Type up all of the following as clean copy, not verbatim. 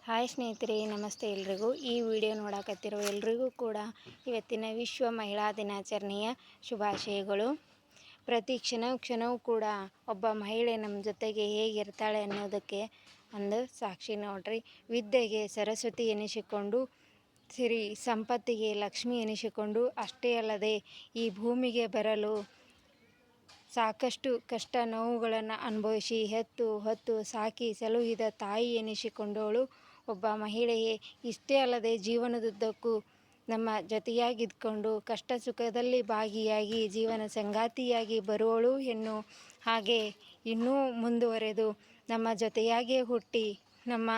Hi ಸ್ನೇಹಿತರೆ, ನಮಸ್ತೆ ಎಲ್ರಿಗೂ. ಈ ವಿಡಿಯೋ ನೋಡಕತ್ತಿರೋ ಎಲ್ರಿಗೂ ಕೂಡ ಇವತ್ತಿನ ವಿಶ್ವ ಮಹಿಳಾ ದಿನಾಚರಣೆಯ ಶುಭಾಶಯಗಳು. ಪ್ರತಿ ಕ್ಷಣವೂ ಕೂಡ ಒಬ್ಬ ಮಹಿಳೆ ನಮ್ಮ ಜೊತೆಗೆ ಹೇಗಿರ್ತಾಳೆ ಅನ್ನೋದಕ್ಕೆ ಒಂದು ಸಾಕ್ಷಿ ನೋಡ್ರಿ. ವಿದ್ಯೆಗೆ ಸರಸ್ವತಿ ಎನಿಸಿಕೊಂಡು, ಸಿರಿ ಸಂಪತ್ತಿಗೆ ಲಕ್ಷ್ಮಿ ಎನಿಸಿಕೊಂಡು, ಅಷ್ಟೇ ಅಲ್ಲದೆ ಈ ಭೂಮಿಗೆ ಬರಲು ಸಾಕಷ್ಟು ಕಷ್ಟ ನೋವುಗಳನ್ನು ಅನುಭವಿಸಿ ಹೊತ್ತು ಸಾಕಿ ಸಲುಹಿದ ತಾಯಿ ಎನಿಸಿಕೊಂಡವಳು ಒಬ್ಬ ಮಹಿಳೆಯೇ. ಇಷ್ಟೇ ಅಲ್ಲದೆ ಜೀವನದುದ್ದಕ್ಕೂ ನಮ್ಮ ಜೊತೆಯಾಗಿದ್ಕೊಂಡು ಕಷ್ಟ ಸುಖದಲ್ಲಿ ಭಾಗಿಯಾಗಿ ಜೀವನ ಸಂಗಾತಿಯಾಗಿ ಬರುವಳು ಹೆಣ್ಣು. ಹಾಗೆ ಇನ್ನೂ ಮುಂದುವರೆದು ನಮ್ಮ ಜೊತೆಯಾಗೇ ಹುಟ್ಟಿ ನಮ್ಮ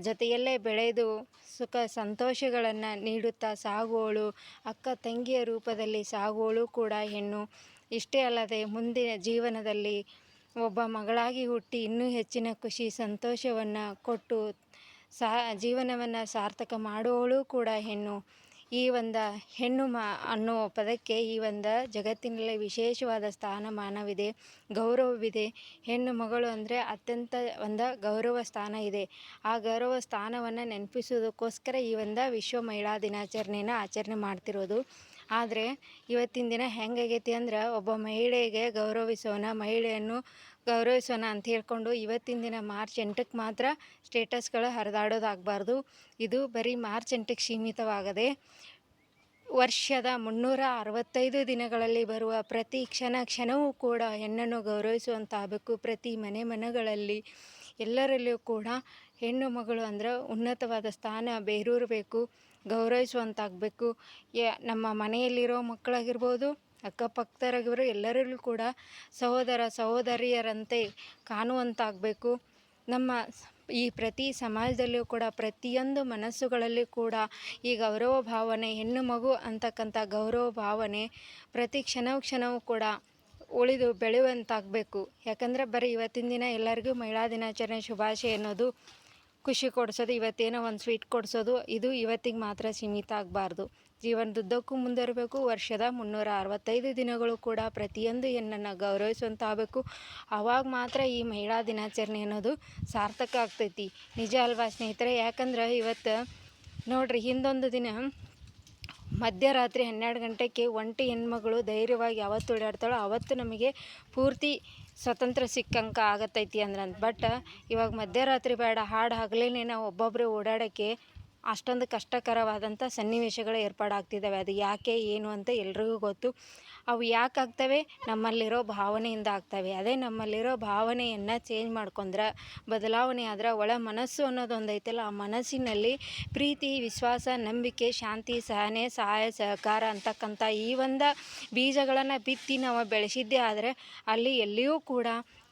ಜೊತೆಯಲ್ಲೇ ಬೆಳೆದು ಸುಖ ಸಂತೋಷಗಳನ್ನು ನೀಡುತ್ತಾ ಸಾಗುವಳು, ಅಕ್ಕ ತಂಗಿಯ ರೂಪದಲ್ಲಿ ಸಾಗುವಳು ಕೂಡ ಹೆಣ್ಣು. ಇಷ್ಟೇ ಅಲ್ಲದೆ ಮುಂದಿನ ಜೀವನದಲ್ಲಿ ಒಬ್ಬ ಮಗಳಾಗಿ ಹುಟ್ಟಿ ಇನ್ನೂ ಹೆಚ್ಚಿನ ಖುಷಿ ಸಂತೋಷವನ್ನು ಕೊಟ್ಟು ಜೀವನವನ್ನು ಸಾರ್ಥಕ ಮಾಡುವವಳು ಕೂಡ ಹೆಣ್ಣು. ಈ ಒಂದು ಹೆಣ್ಣು ಅನ್ನುವ ಪದಕ್ಕೆ ಈ ಒಂದು ಜಗತ್ತಿನಲ್ಲಿ ವಿಶೇಷವಾದ ಸ್ಥಾನಮಾನವಿದೆ, ಗೌರವವಿದೆ. ಹೆಣ್ಣು ಮಗಳು ಅಂದರೆ ಅತ್ಯಂತ ಒಂದು ಗೌರವ ಸ್ಥಾನ ಇದೆ. ಆ ಗೌರವ ಸ್ಥಾನವನ್ನು ನೆನಪಿಸೋದಕ್ಕೋಸ್ಕರ ಈ ಒಂದು ವಿಶ್ವ ಮಹಿಳಾ ದಿನಾಚರಣೆಯನ್ನು ಆಚರಣೆ ಮಾಡ್ತಿರೋದು. ಆದರೆ ಇವತ್ತಿನ ದಿನ ಹೆಂಗಾಗೈತಿ ಅಂದ್ರೆ, ಒಬ್ಬ ಮಹಿಳೆಗೆ ಮಹಿಳೆಯನ್ನು ಗೌರವಿಸೋಣ ಅಂತ ಹೇಳ್ಕೊಂಡು ಇವತ್ತಿನ ದಿನ ಮಾರ್ಚ್ 8ಕ್ಕೆ ಮಾತ್ರ ಸ್ಟೇಟಸ್ಗಳು ಹರಿದಾಡೋದಾಗಬಾರ್ದು. ಇದು ಬರೀ ಮಾರ್ಚ್ 8ಕ್ಕೆ ಸೀಮಿತವಾಗದೆ ವರ್ಷದ 365 ದಿನಗಳಲ್ಲಿ ಬರುವ ಪ್ರತಿ ಕ್ಷಣವೂ ಕೂಡ ಹೆಣ್ಣನ್ನು ಗೌರವಿಸುವಂತಾಗಬೇಕು. ಪ್ರತಿ ಮನೆಗಳಲ್ಲಿ ಎಲ್ಲರಲ್ಲಿಯೂ ಕೂಡ ಹೆಣ್ಣು ಮಗಳು ಅಂದ್ರೆ ಉನ್ನತವಾದ ಸ್ಥಾನ ಬೇರೂರಬೇಕು, ಗೌರವಿಸುವಂತಾಗಬೇಕು. ನಮ್ಮ ಮನೆಯಲ್ಲಿರೋ ಮಕ್ಕಳಾಗಿರ್ಬೋದು, ಅಕ್ಕಪಕ್ಕದವರಾಗಿರ್ಬೋದು, ಎಲ್ಲರಲ್ಲೂ ಕೂಡ ಸಹೋದರ ಸಹೋದರಿಯರಂತೆ ಕಾಣುವಂತಾಗಬೇಕು. ನಮ್ಮ ಈ ಪ್ರತಿ ಸಮಾಜದಲ್ಲಿಯೂ ಕೂಡ ಪ್ರತಿಯೊಂದು ಮನಸ್ಸುಗಳಲ್ಲಿ ಕೂಡ ಈ ಗೌರವ ಭಾವನೆ, ಹೆಣ್ಣು ಮಗು ಅಂತಕ್ಕಂಥ ಗೌರವ ಭಾವನೆ ಪ್ರತಿ ಕ್ಷಣವೂ ಕೂಡ ಉಳಿದು ಬೆಳೆಯುವಂತಾಗಬೇಕು. ಯಾಕಂದರೆ ಬರೀ ಇವತ್ತಿನ ದಿನ ಎಲ್ಲರಿಗೂ ಮಹಿಳಾ ದಿನಾಚರಣೆ ಶುಭಾಶಯ ಅನ್ನೋದು ಖುಷಿ ಕೊಡಿಸೋದು, ಇವತ್ತೇನೋ ಒಂದು ಸ್ವೀಟ್ ಕೊಡಿಸೋದು, ಇದು ಇವತ್ತಿಗೆ ಮಾತ್ರ ಸೀಮಿತ ಆಗಬಾರ್ದು. ಜೀವನದುದ್ದಕ್ಕೂ ಮುಂದುವರಬೇಕು. ವರ್ಷದ 365 ದಿನಗಳು ಕೂಡ ಪ್ರತಿಯೊಂದು ಹೆಣ್ಣನ್ನು ಗೌರವಿಸುವಂತಾಗಬೇಕು. ಆವಾಗ ಮಾತ್ರ ಈ ಮಹಿಳಾ ದಿನಾಚರಣೆ ಅನ್ನೋದು ಸಾರ್ಥಕ ಆಗ್ತೈತಿ. ನಿಜ ಅಲ್ವಾ ಸ್ನೇಹಿತರೆ? ಯಾಕಂದ್ರೆ ಇವತ್ತು ನೋಡ್ರಿ, ಹಿಂದೊಂದು ದಿನ ಮಧ್ಯರಾತ್ರಿ 12 ಗಂಟೆಗೆ ಒಂಟಿ ಹೆಣ್ಮಗಳು ಧೈರ್ಯವಾಗಿ ಯಾವತ್ತು ಓಡಾಡ್ತಾಳೋ ಅವತ್ತು ನಮಗೆ ಪೂರ್ತಿ ಸ್ವತಂತ್ರ ಸಿಕ್ಕಂಗೆ ಆಗತ್ತೈತಿ ಅಂದ್ರಂತ. ಬಟ್ ಇವಾಗ ಮಧ್ಯರಾತ್ರಿ ಬೇಡ, ಹಾಡು ಹಗಲೇನೆ ನಾವು ಒಬ್ಬೊಬ್ಬರೇ ಓಡಾಡೋಕ್ಕೆ ಅಷ್ಟೊಂದು ಕಷ್ಟಕರವಾದಂಥ ಸನ್ನಿವೇಶಗಳು ಏರ್ಪಾಡಾಗ್ತಿದ್ದಾವೆ. ಅದು ಯಾಕೆ ಏನು ಅಂತ ಎಲ್ರಿಗೂ ಗೊತ್ತು. ಅವು ಯಾಕೆ ಆಗ್ತವೆ? ನಮ್ಮಲ್ಲಿರೋ ಭಾವನೆಯಿಂದ ಆಗ್ತವೆ. ಅದೇ ನಮ್ಮಲ್ಲಿರೋ ಭಾವನೆಯನ್ನು ಚೇಂಜ್ ಮಾಡ್ಕೊಂಡ್ರೆ, ಬದಲಾವಣೆ ಆದ್ರೆ, ಒಳ ಮನಸ್ಸು ಅನ್ನೋದೊಂದು ಐತಲ್ಲ, ಆ ಮನಸ್ಸಿನಲ್ಲಿ ಪ್ರೀತಿ, ವಿಶ್ವಾಸ, ನಂಬಿಕೆ, ಶಾಂತಿ, ಸಹನೆ, ಸಹಾಯ, ಸಹಕಾರ ಅಂತಕ್ಕಂಥ ಈ ಒಂದು ಬೀಜಗಳನ್ನು ಬಿತ್ತಿ ನಾವು ಬೆಳೆಸಿದ್ದೇ ಆದರೆ ಅಲ್ಲಿ ಎಲ್ಲಿಯೂ ಕೂಡ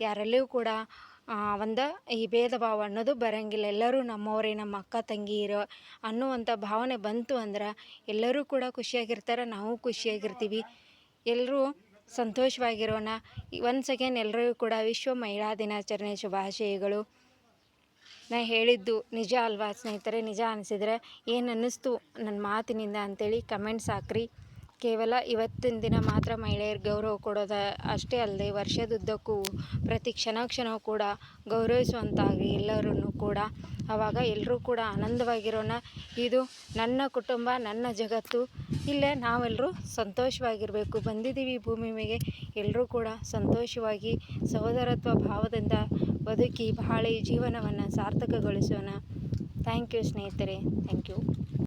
ಯಾರಲ್ಲಿಯೂ ಕೂಡ ಒಂದು ಈ ಭೇದ ಭಾವ ಅನ್ನೋದು ಬರೋಂಗಿಲ್ಲ. ಎಲ್ಲರೂ ನಮ್ಮವರೇ, ನಮ್ಮ ಅಕ್ಕ ತಂಗಿಯರು ಅನ್ನುವಂಥ ಭಾವನೆ ಬಂತು ಅಂದ್ರೆ ಎಲ್ಲರೂ ಕೂಡ ಖುಷಿಯಾಗಿರ್ತಾರೆ, ನಾವು ಖುಷಿಯಾಗಿರ್ತೀವಿ. ಎಲ್ಲರೂ ಸಂತೋಷವಾಗಿರೋಣ. ಒನ್ಸ್ ಅಗೇನ್ ಎಲ್ಲರಿಗೂ ಕೂಡ ವಿಶ್ವ ಮಹಿಳಾ ದಿನಾಚರಣೆ ಶುಭಾಶಯಗಳು. ನಾನು ಹೇಳಿದ್ದು ನಿಜ ಅಲ್ವಾ ಸ್ನೇಹಿತರೆ? ನಿಜ ಅನಿಸಿದರೆ ಏನು ಅನ್ನಿಸ್ತು ನನ್ನ ಮಾತಿನಿಂದ ಅಂಥೇಳಿ ಕಮೆಂಟ್ಸ್ ಹಾಕ್ರಿ. ಕೇವಲ ಇವತ್ತಿನ ದಿನ ಮಾತ್ರ ಮಹಿಳೆಯರಿಗೆ ಗೌರವ ಕೊಡೋದು ಅಷ್ಟೇ ಅಲ್ಲದೆ ವರ್ಷದುದ್ದಕ್ಕೂ ಪ್ರತಿ ಕ್ಷಣವೂ ಕೂಡ ಗೌರವಿಸುವಂತಾಗಿ ಎಲ್ಲರೂ ಕೂಡ. ಆವಾಗ ಎಲ್ಲರೂ ಕೂಡ ಆನಂದವಾಗಿರೋಣ. ಇದು ನನ್ನ ಕುಟುಂಬ, ನನ್ನ ಜಗತ್ತು, ಇಲ್ಲೇ ನಾವೆಲ್ಲರೂ ಸಂತೋಷವಾಗಿರಬೇಕು. ಬಂದಿದ್ದೀವಿ ಭೂಮಿ ಮೇಲೆ, ಎಲ್ಲರೂ ಕೂಡ ಸಂತೋಷವಾಗಿ ಸಹೋದರತ್ವ ಭಾವದಿಂದ ಬದುಕಿ ಬಾಳಿ ಜೀವನವನ್ನು ಸಾರ್ಥಕಗೊಳಿಸೋಣ. ಥ್ಯಾಂಕ್ ಯು ಸ್ನೇಹಿತರೆ, ಥ್ಯಾಂಕ್ ಯು.